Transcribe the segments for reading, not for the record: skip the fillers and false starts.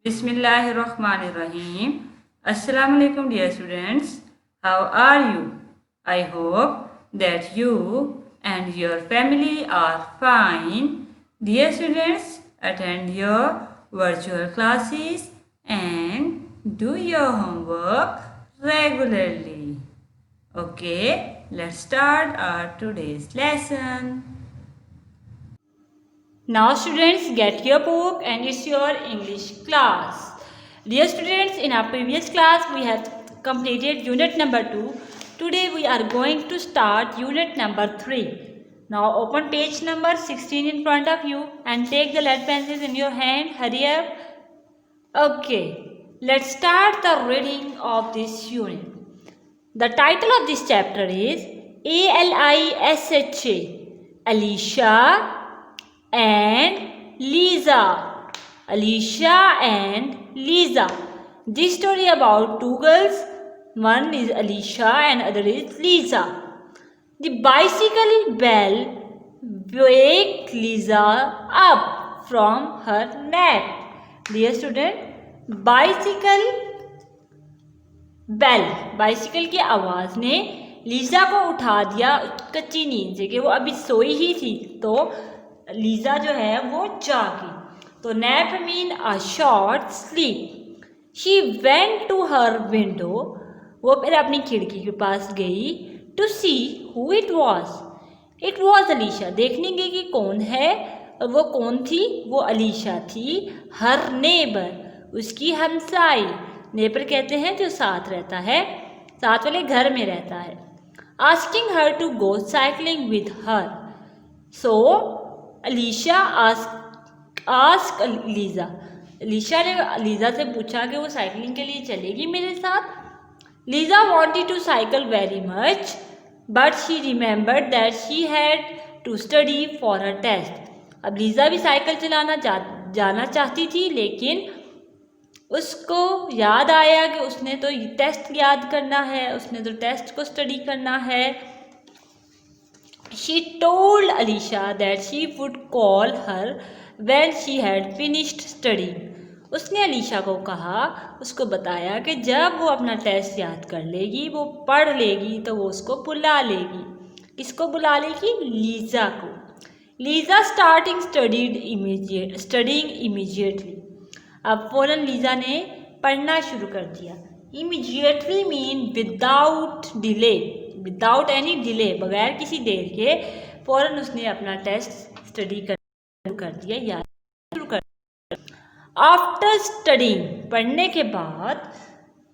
Bismillahirrahmanirrahim. Assalamu alaikum dear students. How are you? I hope that you and your family are fine. Dear students, attend your virtual classes and do your homework regularly. Okay, let's start our today's lesson. Now students, get your book and it's your English class. Dear students, in our previous class we have completed unit number 2. Today we are going to start unit number 3. Now open page number 16 in front of you and take the lead pencils in your hand. Hurry up. Okay, let's start the reading of this unit. The title of this chapter is ALISHA, Alicia and Lisa. Alicia and Lisa. This story about two girls. One is Alicia and other is Lisa. The bicycle bell waked Lisa up from her nap. Dear student, bicycle bell, bicycle की आवाज़ ने Lisa को उठा दिया कच्ची नींद से कि वो अभी सोई ही थी, तो लीज़ा जो है वो जागी। तो nap mean a short sleep. She went to her window, वो फिर अपनी खिड़की के पास गई। To see who it was Alisha, देखने गई कि कौन है। और वो कौन थी? वो अलीशा थी। हर नेबर, उसकी हमसाई। नेबर कहते हैं जो साथ रहता है, साथ वाले घर में रहता है। Asking her to go cycling with her, so Alisha ask Lisa, Alisha ने लीज़ा से पूछा कि वो साइकिलिंग के लिए चलेगी मेरे साथ। Lisa wanted to cycle very much but she remembered that she had to study for her test. अब लीज़ा भी साइकिल चलाना जाना चाहती थी, लेकिन उसको याद आया कि उसने तो टेस्ट याद करना है, उसने तो टेस्ट को स्टडी करना है। She told Alisha that she would call her when she had finished studying. उसने अलीशा को कहा, उसको बताया कि जब वो अपना टेस्ट याद कर लेगी, वो पढ़ लेगी, तो वो उसको बुला लेगी। किसको बुला लेगी? लीज़ा को। Lisa starting studying immediately. अब फ़ौरन लीज़ा ने पढ़ना शुरू कर दिया। Immediately mean without delay, without any delay, बगैर किसी देर के फ़ौरन उसने अपना टेस्ट स्टडी शुरू कर दिया, याद शुरू कर दिया। आफ्टर स्टडीइंग, पढ़ने के बाद,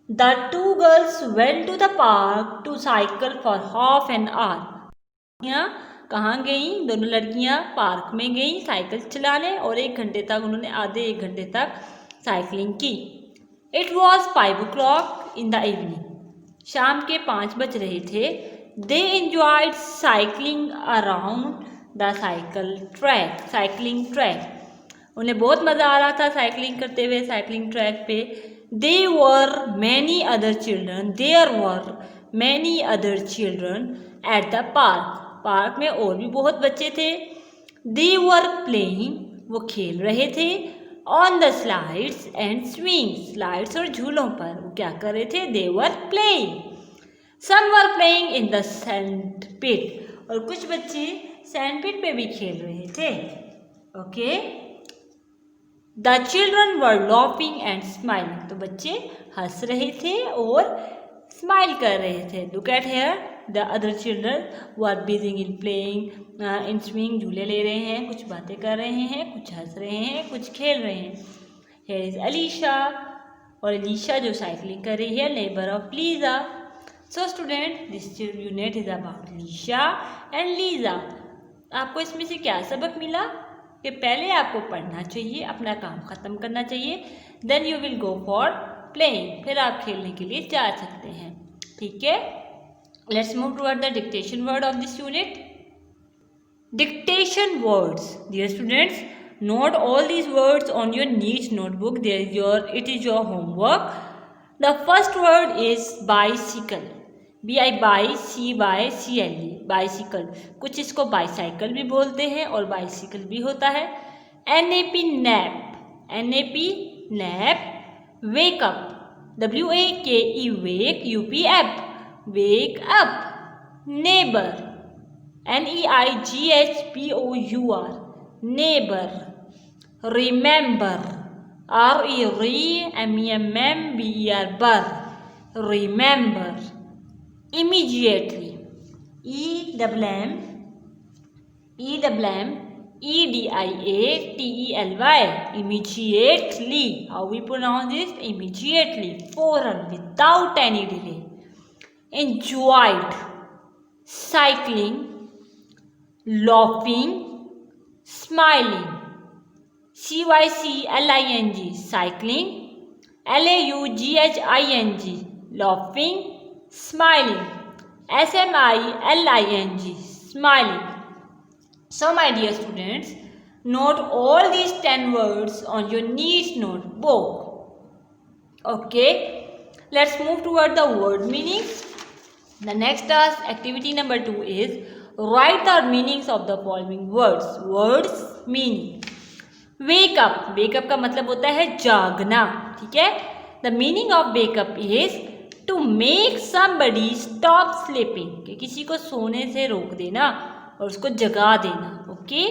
the two girls went to the park to cycle for half an hour. यहाँ कहाँ गई? दोनों लड़कियाँ पार्क में गई साइकिल चलाने, और 1 घंटे तक उन्होंने आधे 1 घंटे तक साइकिलिंग की। It was 5 o'clock in the evening, शाम के 5 बज रहे थे। They enjoyed cycling around the cycling track. उन्हें बहुत मज़ा आ रहा था साइकिलिंग करते हुए साइकिलिंग ट्रैक पे। There were many other children at the park में और भी बहुत बच्चे थे। दे वर प्लेइंग, वो खेल रहे थे। On the slides and swings, slides और झूलों पर वो क्या कर रहे थे? They were playing. Some were playing in the sand pit, और कुछ बच्चे सैंड पिट पे भी खेल रहे थे। Okay, the children were laughing and smiling, तो बच्चे हंस रहे थे और स्माइल कर रहे थे। Look at here, the other children were busy in playing in swing, झूले ले रहे हैं, कुछ बातें कर रहे हैं, कुछ हंस रहे हैं, कुछ खेल रहे हैं। हेयर इज अलीशा, और अलीशा जो साइकिलिंग कर रही है, neighbour of Lisa. So student, this unit is about Alisha and Lisa. आपको इसमें से क्या सबक मिला? कि पहले आपको पढ़ना चाहिए, अपना काम ख़त्म करना चाहिए, then you will go for playing, फिर आप खेलने के लिए जा सकते हैं। ठीक है, let's move toward the dictation word of this unit. Dictation words. Dear students, note all these words on your neat notebook. It is your homework. The first word is bicycle. BICYCLE, bicycle. कुछ इसको bicycle भी बोलते हैं और bicycle भी होता है। NAP, nap. NAP, nap. Wake up, W-A-K-E, wake, U-P, up, wake up. Neighbor, N-E-I-G-H-B-O-U-R, neighbor. Remember, R-E-M-E-M-B-E-R, bar, remember. Immediately, E-double-M-E-D-I-A-T-E-L-Y, immediately. How we pronounce this? Immediately, foreign, without any delay. Enjoyed, cycling, laughing, smiling. C-Y-C-L-I-N-G, cycling. L-A-U-G-H-I-N-G, laughing, smiling. S-M-I-L-I-N-G, smiling. So my dear students, note all these 10 words on your neat notebook. Okay, let's move toward the word meaning. The next task, activity number 2, is write the meanings of the following words. Words meaning. Wake up, wake up का मतलब होता है जागना, ठीक है. The meaning of wake up is to make somebody stop sleeping, कि किसी को सोने से रोक देना और उसको जगा देना. Okay.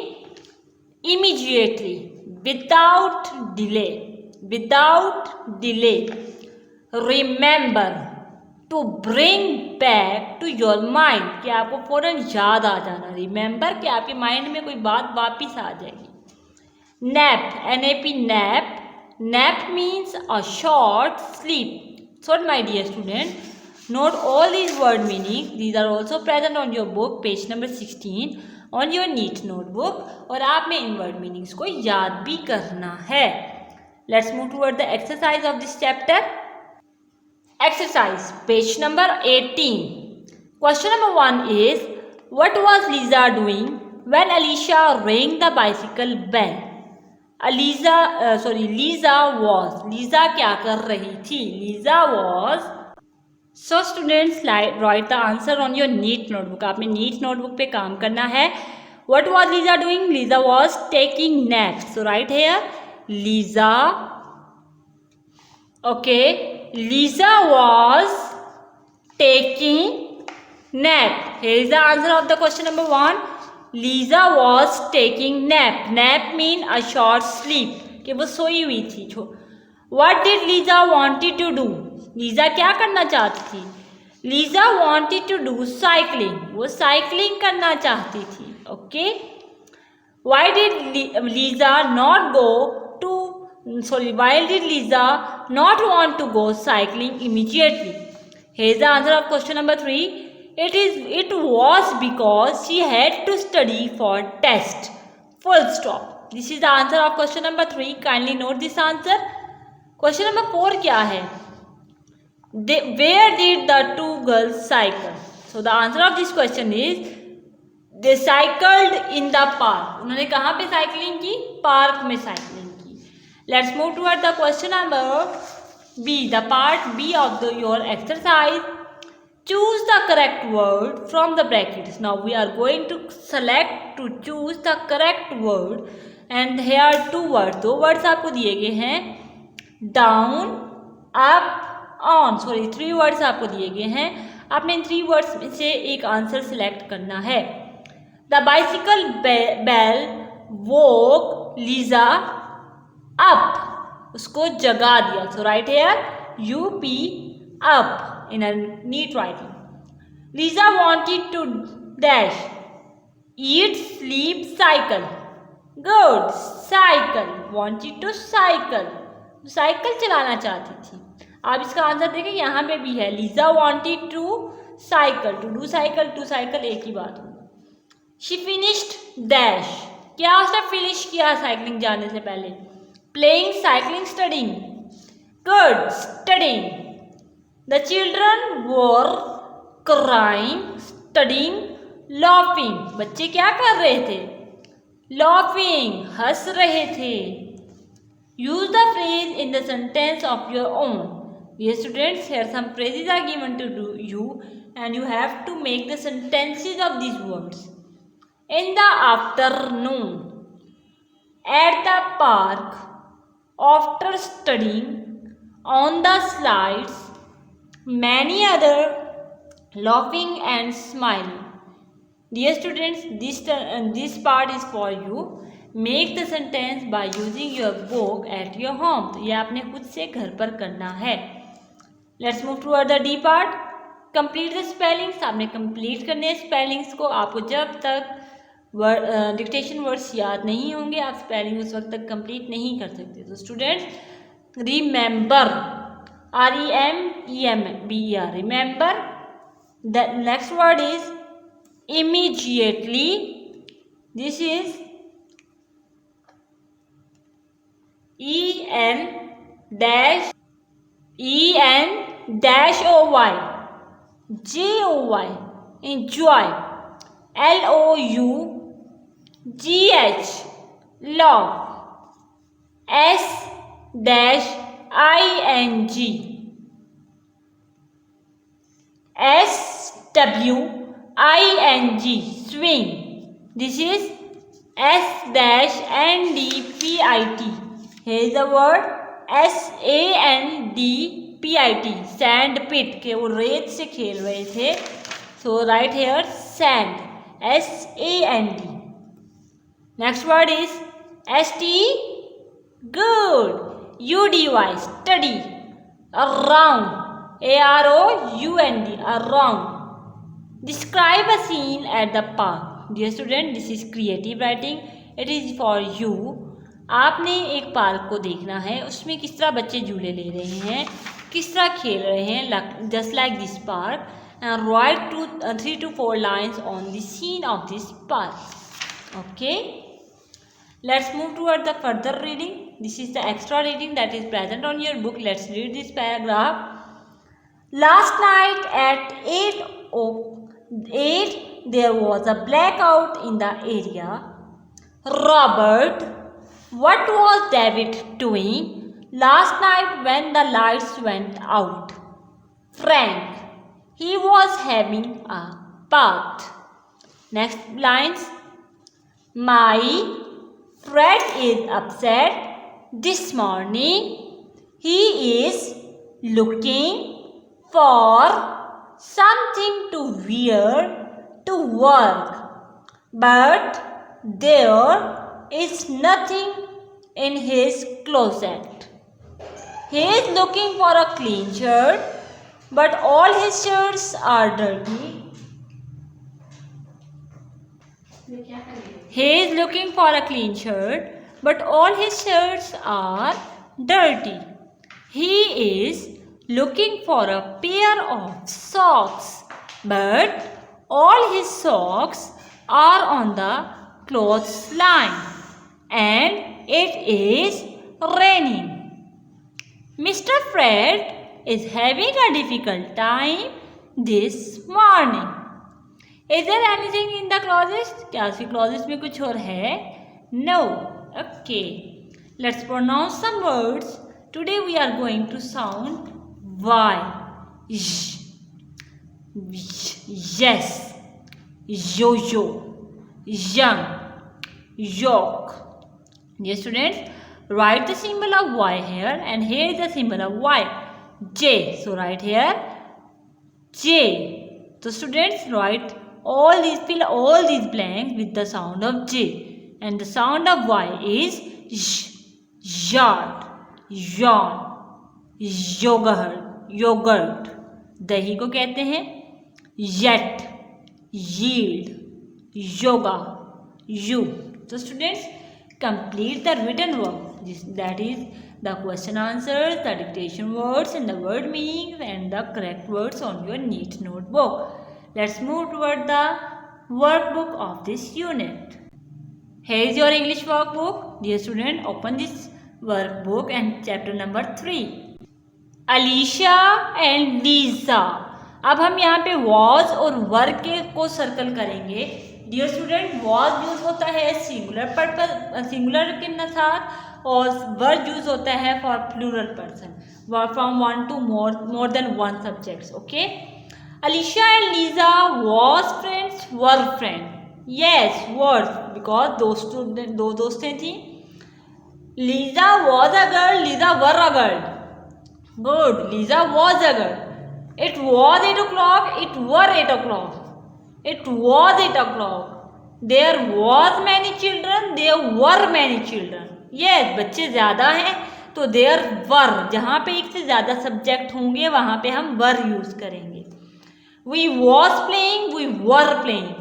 Immediately, without delay, without delay. Remember, to bring back to your mind, कि आपको फौरन याद आ जाना. Remember, कि आपके माइंड में कोई बात वापिस आ जाएगी. Nap, N-A-P, nap. Nap means a short sleep. So my dear student, note all these word meanings. These are also present on your book, page number 16, on your neat notebook. और आपने इन word meanings को याद भी करना है. Let's move toward the exercise of this chapter. Exercise, page number 18. Question number 1 is, what was Lisa doing when Alicia rang the bicycle bell? Lisa क्या कर रही थी? Lisa was. So students, write the answer on your neat notebook. आपने neat notebook पे काम करना है. What was Lisa doing? Lisa was taking naps. So write here, Lisa. Okay, Lisa was taking nap. Here is the answer of the question number 1. Lisa was taking nap. Nap mean a short sleep, कि वो सोई हुई थी. What did Lisa wanted to do? Lisa क्या करना चाहती थी? Lisa wanted to do cycling. वो cycling करना चाहती थी. Okay. Why did Lisa not want to go cycling immediately? Here is the answer of question number 3. It was because she had to study for test. Full stop. This is the answer of question number 3. Kindly note this answer. Question number 4 क्या है? Where did the two girls cycle? So the answer of this question is, they cycled in the park. उन्होंने कहाँ पे cycling की? Park में cycling की. Let's move toward the question number B, the part B of your exercise. Choose the correct word from the brackets. Now we are going to select to choose the correct word, and here are 2 words. 2 words आपको दिए गए हैं, down, up, on. 3 words आपको दिए गए हैं. आपने इन 3 words में से एक आंसर सिलेक्ट करना है. The bicycle bell woke Lisa up. उसको जगा दिया. So write here, UP, up, in a neat writing. Lisa wanted to dash, eat, sleep, cycle. Good. Cycle. Wanted to cycle. Cycle चलाना चाहती थी. आप इसका आंसर देखें, यहाँ पे भी है. Lisa wanted to cycle. To do cycle, to cycle एक ही बात होगी. She finished dash. क्या उसने फिनिश किया साइकिलिंग जाने से पहले? Playing, cycling, studying. Good. Studying. The children were crying, studying, laughing. बच्चे क्या कर रहे थे? Laughing, हंस रहे थे. Use the phrase in the sentence of your own. Dear students, here some phrases are given to you, and you have to make the sentences of these words. In the afternoon, at the park, After studying on the slides, many other laughing and smiling. Dear students, this part is for you. Make the sentence by using your book at your home. तो ये आपने खुद से घर पर करना है. Let's move toward the D part. Complete the spellings. आपने complete करने हैं spellings को. आपको जब तक डिक्टेशन वर्ड्स याद नहीं होंगे आप स्पेलिंग उस वक्त तक कंप्लीट नहीं कर सकते. तो students remember, REMEMBER, remember. The next word is immediately. This is EN-OY, JOY, enjoy, LOUGH, love, SING, SWING, swing. This is SNDPIT. Here is the word SANDPIT, sand pit, के वो रेत से खेल रहे थे. So right here sand, SAND. Next word is ST, good. UDY, study. Around, AROUND, around. Describe a scene at the park. Dear student, this is creative writing. It is for you. आपने एक park को देखना है, उसमें किस तरह बच्चे झूले ले रहे हैं, किस तरह खेल रहे हैं, just like this park, and write 3 to 4 lines on the scene of this park. Okay, let's move toward the further reading. This is the extra reading that is present on your book. Let's read this paragraph. Last night at 8 there was a blackout in the area. Robert, what was David doing last night when the lights went out? Frank, he was having a bath. Next lines. My Fred is upset this morning. He is looking for something to wear to work, but there is nothing in his closet. He is looking for a clean shirt, but all his shirts are dirty. He is looking for a clean shirt, but all his shirts are dirty. He is looking for a pair of socks, but all his socks are on the clothes line, and it is raining. Mr. Fred is having a difficult time this morning. Is there anything in the closet? क्या उसके closet में कुछ और है? No. Okay. Let's pronounce some words. Today we are going to sound Y. Yes. Yo-yo. Young. York. Dear students, write the symbol of Y here, and here is the symbol of Y. J. So write here J. So students, write fill all these blanks with the sound of J, and the sound of Y is yard, yawn, yogurt. दही को कहते हैं yet, yield, yoga, you. So students, complete the written work. That is the question answers, the dictation words, and the word meanings, and the correct words on your neat notebook. Let's move toward the workbook of this unit. Here is your English workbook. Dear student, open this workbook and chapter number 3. Alicia and Lisa. अब हम यहाँ पे was और were को circle करेंगे. Dear student, was use होता है singular purpose, singular के साथ, और verb यूज होता है for plural person, from 1 to more than 1 subjects. Okay. Alicia and Lisa was friends, were friends. Yes, were, because दो दोस्तें थी. Lisa was a girl, Lisa were a girl. Good. Lisa was a girl. It was 8 o'clock, it were 8 o'clock. It was 8 o'clock. There was many children, there were many children. Yes, बच्चे ज़्यादा हैं तो there were, जहाँ पे एक से ज़्यादा subject होंगे वहाँ पे हम were यूज़ करेंगे. We was playing, we were playing.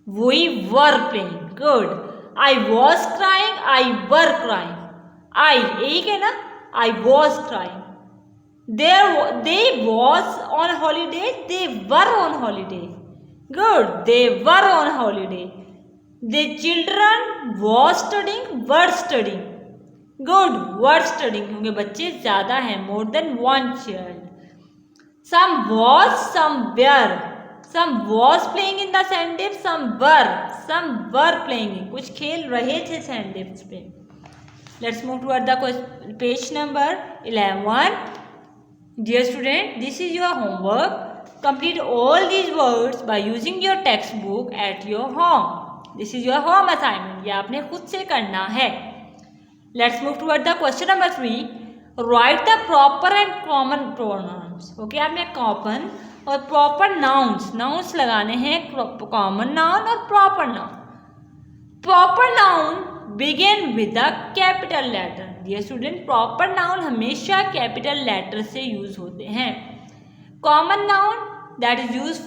We were playing. Good. I was crying, I were crying. I एक है ना, I was crying. They was on holiday, they were on holiday. Good. They were on holiday. The children was studying, were studying. Good. Were studying क्योंकि बच्चे ज़्यादा हैं, more than one child. Some was, some were. Some was playing in the sand dip, some were playing. कुछ खेल रहे थे sand dips पे. Let's move toward the page number 11. Dear student, this is your homework. Complete all these words by using your textbook at your home. This is your home assignment. ये आपने खुद से करना है. Let's move toward the question number 3. Write the proper and common pronouns. Okay, आपने common और proper nouns लगाने हैं. Common noun और proper noun. Proper noun begin with the capital letter. Dear student, proper noun हमेशा capital letter से use होते हैं. Common noun that is used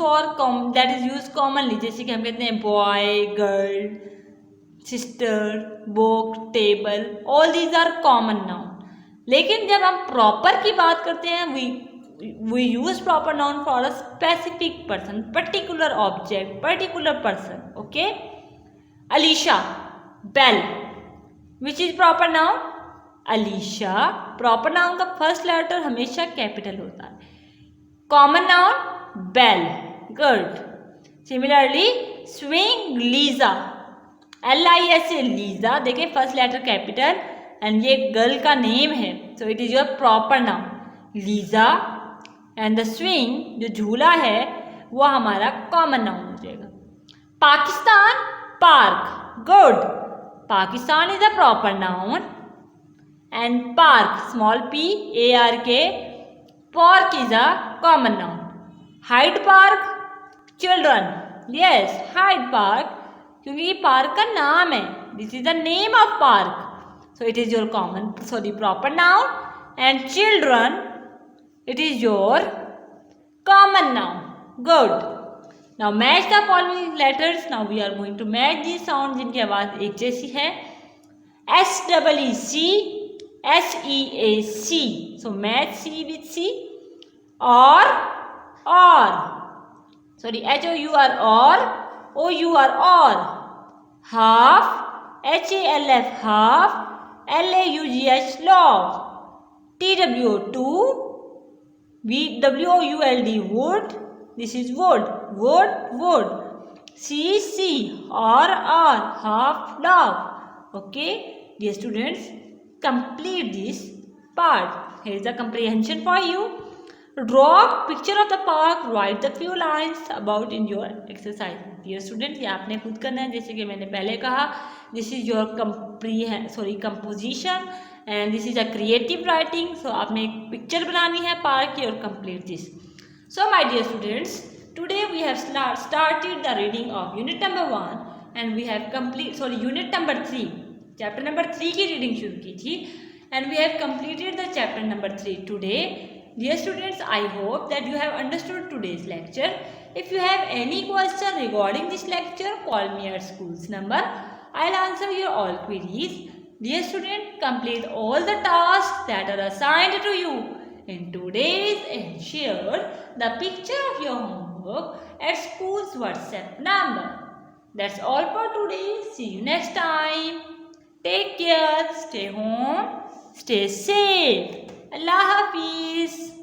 commonly, जैसे कि हम कहते हैं boy, girl, sister, book, table, all these are common noun. लेकिन जब हम proper की बात करते हैं, we use proper noun for a specific person, particular object, particular person. Okay. Alicia, bell. Which is proper noun? Alicia. Proper noun का first letter हमेशा capital होता है. Common noun bell. Good. Similarly, swing, Lisa. Lisa, Lisa. देखिए first letter capital and ये girl का name है. So it is your proper noun. Lisa and the swing जो झूला है वो हमारा common noun हो जाएगा. Pakistan, park. Good. Pakistan is a proper noun and park, small p a r k, park is a common noun. Hyde Park, children. Yes, Hyde Park क्योंकि ये park का नाम है. This is the name of park. So it is your proper noun and children, it is your common noun. Good. Now match the following letters. Now we are going to match these sounds जिनकी आवाज़ एक जैसी है. SEEC, SEAC. So match C with C. Or. Sorry, HOUR, or. Half, HALF, half. LAUGH, love. TWO, WOULD, wood. This is wood. CC, R, half, love. Okay, dear students, complete this part. Here is the comprehension for you. Draw picture of the park. Write the few lines about in your exercise. Dear students, ये आपने खुद करना है. जैसे कि मैंने पहले कहा, this is your composition and this is a creative writing. So आपने एक picture बनानी है park की और complete this. So my dear students, today we have started the reading of unit number 1 and we have unit number 3. Chapter number 3 की reading शुरू की थी and we have completed the chapter number 3 today. Dear students, I hope that you have understood today's lecture. If you have any question regarding this lecture, call me at school's number. I'll answer your all queries. Dear student, complete all the tasks that are assigned to you in today's and share the picture of your homework at school's WhatsApp number. That's all for today. See you next time. Take care. Stay home. Stay safe. Allah Hafiz.